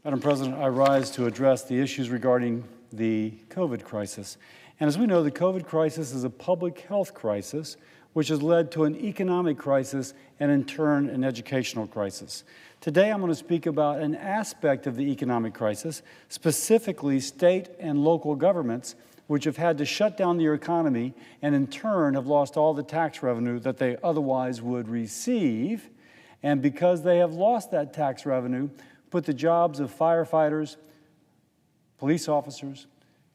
Madam President, I rise to address the issues regarding the COVID crisis. And as we know, the COVID crisis is a public health crisis, which has led to an economic crisis and, in turn, an educational crisis. Today, I'm going to speak about an aspect of the economic crisis, specifically state and local governments, which have had to shut down their economy and, in turn, have lost all the tax revenue that they otherwise would receive. And because they have lost that tax revenue, put the jobs of firefighters, police officers,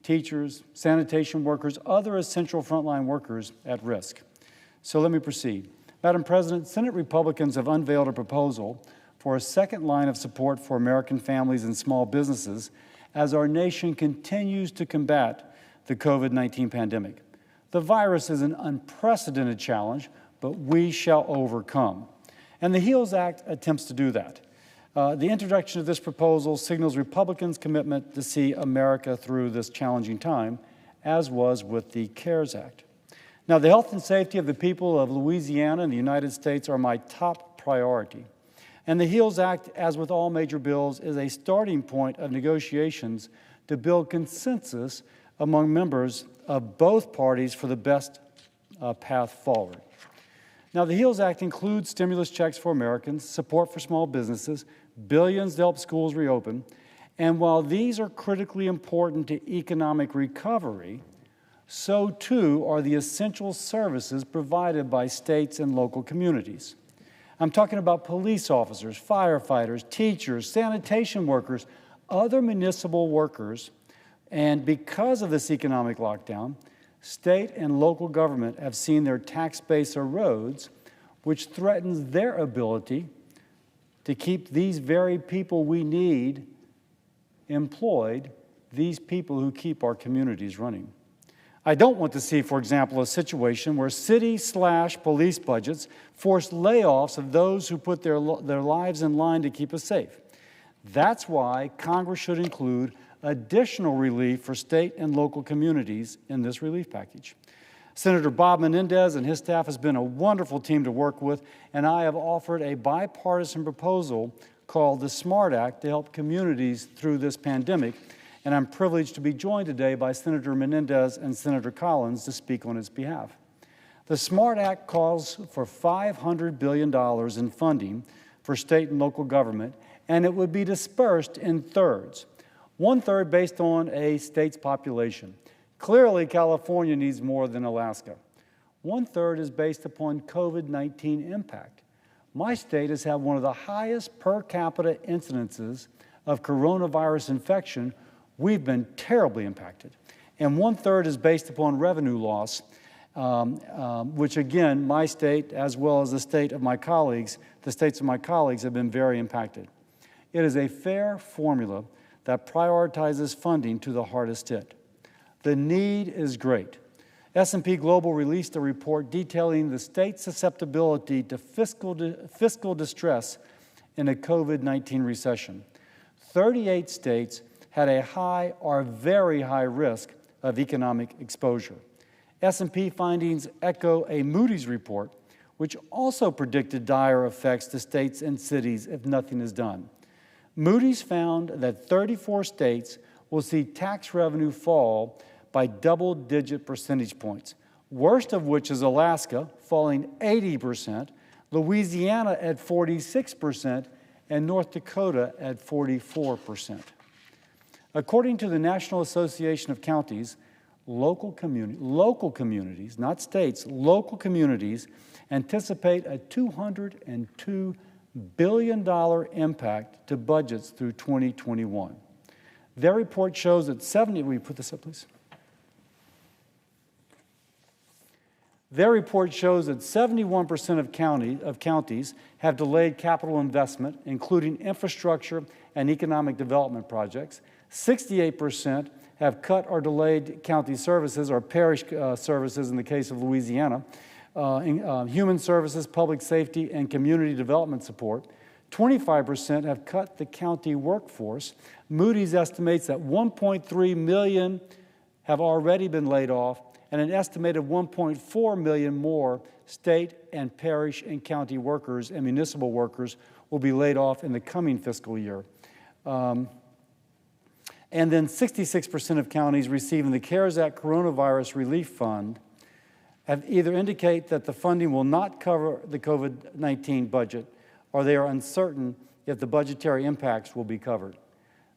teachers, sanitation workers, other essential frontline workers at risk. So let me proceed. Madam President, Senate Republicans have unveiled a proposal for a second line of support for American families and small businesses as our nation continues to combat the COVID-19 pandemic. The virus is an unprecedented challenge, but we shall overcome. And the HEALS Act attempts to do that. The introduction of this proposal signals Republicans' commitment to see America through this challenging time, as was with the CARES Act. Now, the health and safety of the people of Louisiana and the United States are my top priority. And the HEALS Act, as with all major bills, is a starting point of negotiations to build consensus among members of both parties for the best path forward. Now, the HEALS Act includes stimulus checks for Americans, support for small businesses, billions to help schools reopen, and while these are critically important to economic recovery, so too are the essential services provided by states and local communities. I'm talking about police officers, firefighters, teachers, sanitation workers, other municipal workers, and because of this economic lockdown, state and local government have seen their tax base erodes, which threatens their ability to keep these very people we need employed, these people who keep our communities running. I don't want to see, for example, a situation where city/police budgets force layoffs of those who put their lives in line to keep us safe. That's why Congress should include additional relief for state and local communities in this relief package. Senator Bob Menendez and his staff has been a wonderful team to work with, and I have offered a bipartisan proposal called the SMART Act to help communities through this pandemic, and I'm privileged to be joined today by Senator Menendez and Senator Collins to speak on his behalf. The SMART Act calls for $500 billion in funding for state and local government, and it would be dispersed in thirds. One-third based on a state's population. Clearly, California needs more than Alaska. One-third is based upon COVID-19 impact. My state has had one of the highest per capita incidences of coronavirus infection. We've been terribly impacted. And one-third is based upon revenue loss, which again, my state, as well as the states of my colleagues, have been very impacted. It is a fair formula that prioritizes funding to the hardest hit. The need is great. S&P Global released a report detailing the state's susceptibility to fiscal distress in a COVID-19 recession. 38 states had a high or very high risk of economic exposure. S&P findings echo a Moody's report, which also predicted dire effects to states and cities if nothing is done. Moody's found that 34 states will see tax revenue fall by double-digit percentage points, worst of which is Alaska, falling 80%, Louisiana at 46%, and North Dakota at 44%. According to the National Association of Counties, local communities, not states, local communities anticipate a $202 billion impact to budgets through 2021. Their report shows that will you put this up, please? Their report shows that 71% of counties have delayed capital investment, including infrastructure and economic development projects. 68% have cut or delayed county services or parish services in the case of Louisiana. Human services, public safety, and community development support. 25% have cut the county workforce. Moody's estimates that 1.3 million have already been laid off, and an estimated 1.4 million more state and parish and county workers and municipal workers will be laid off in the coming fiscal year. And then 66% of counties receiving the CARES Act Coronavirus Relief Fund have either indicate that the funding will not cover the COVID-19 budget, or they are uncertain if the budgetary impacts will be covered.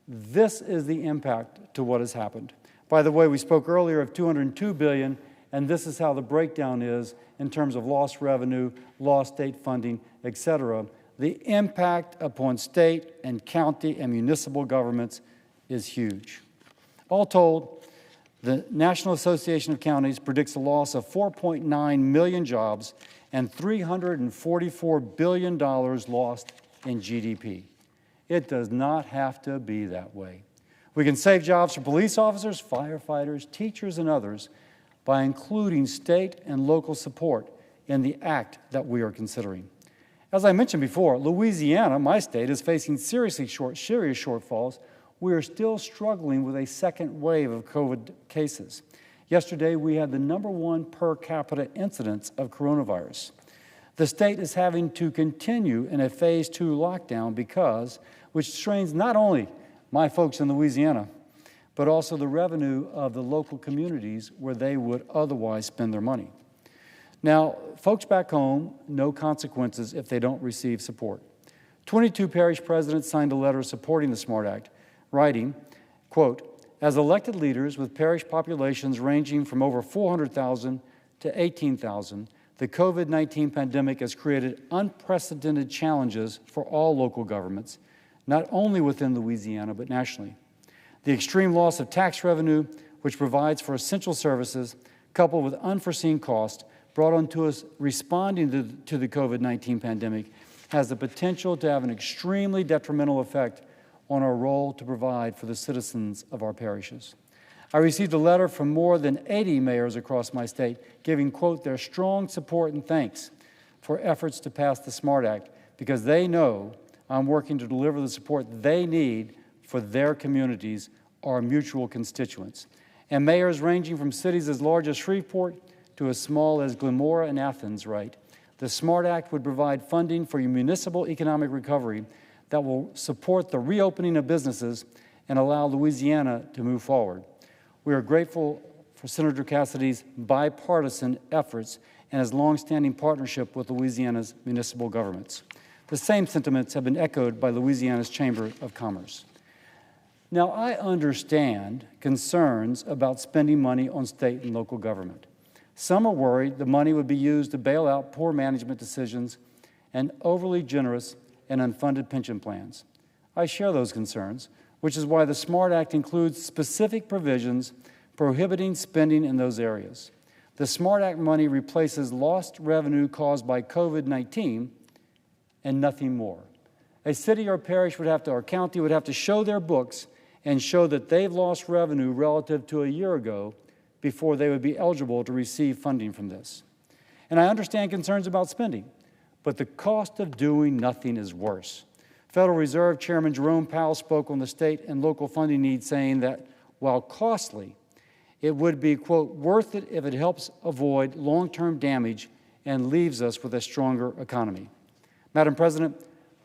This is the impact to what has happened. By the way, we spoke earlier of $202 billion, and this is how the breakdown is in terms of lost revenue, lost state funding, et cetera. The impact upon state and county and municipal governments is huge. All told, the National Association of Counties predicts a loss of 4.9 million jobs and $344 billion lost in GDP. It does not have to be that way. We can save jobs for police officers, firefighters, teachers, and others by including state and local support in the act that we are considering. As I mentioned before, Louisiana, my state, is facing serious shortfalls. We are still struggling with a second wave of COVID cases. Yesterday, we had the #1 per capita incidence of coronavirus. The state is having to continue in a phase 2 lockdown which strains not only my folks in Louisiana, but also the revenue of the local communities where they would otherwise spend their money. Now, folks back home know consequences if they don't receive support. 22 parish presidents signed a letter supporting the SMART Act, writing, quote, "As elected leaders with parish populations ranging from over 400,000 to 18,000, the COVID-19 pandemic has created unprecedented challenges for all local governments, not only within Louisiana, but nationally. The extreme loss of tax revenue, which provides for essential services, coupled with unforeseen costs brought onto us responding to the COVID-19 pandemic, has the potential to have an extremely detrimental effect on our role to provide for the citizens of our parishes." I received a letter from more than 80 mayors across my state giving, quote, their strong support and thanks for efforts to pass the SMART Act because they know I'm working to deliver the support they need for their communities, our mutual constituents. And mayors ranging from cities as large as Shreveport to as small as Glenmora and Athens write, the SMART Act would provide funding for municipal economic recovery that will support the reopening of businesses and allow Louisiana to move forward. We are grateful for Senator Cassidy's bipartisan efforts and his longstanding partnership with Louisiana's municipal governments. The same sentiments have been echoed by Louisiana's Chamber of Commerce. Now, I understand concerns about spending money on state and local government. Some are worried the money would be used to bail out poor management decisions and overly generous and unfunded pension plans. I share those concerns, which is why the SMART Act includes specific provisions prohibiting spending in those areas. The SMART Act money replaces lost revenue caused by COVID-19 and nothing more. A city or parish or county would have to show their books and show that they've lost revenue relative to a year ago before they would be eligible to receive funding from this. And I understand concerns about spending, but the cost of doing nothing is worse. Federal Reserve Chairman Jerome Powell spoke on the state and local funding needs, saying that while costly, it would be, quote, worth it if it helps avoid long-term damage and leaves us with a stronger economy. Madam President,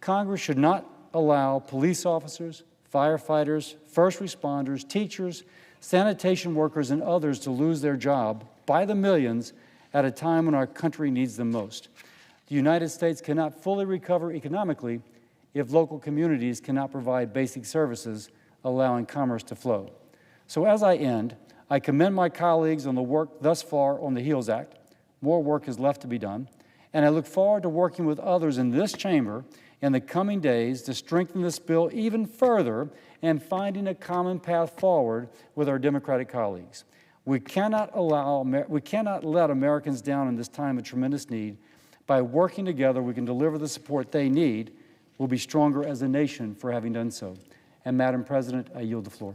Congress should not allow police officers, firefighters, first responders, teachers, sanitation workers, and others to lose their job by the millions at a time when our country needs them most. The United States cannot fully recover economically if local communities cannot provide basic services, allowing commerce to flow. So as I end, I commend my colleagues on the work thus far on the HEALS Act. More work is left to be done, and I look forward to working with others in this chamber in the coming days to strengthen this bill even further and finding a common path forward with our Democratic colleagues. We cannot let Americans down in this time of tremendous need. By working together, we can deliver the support they need. We'll be stronger as a nation for having done so. And Madam President, I yield the floor.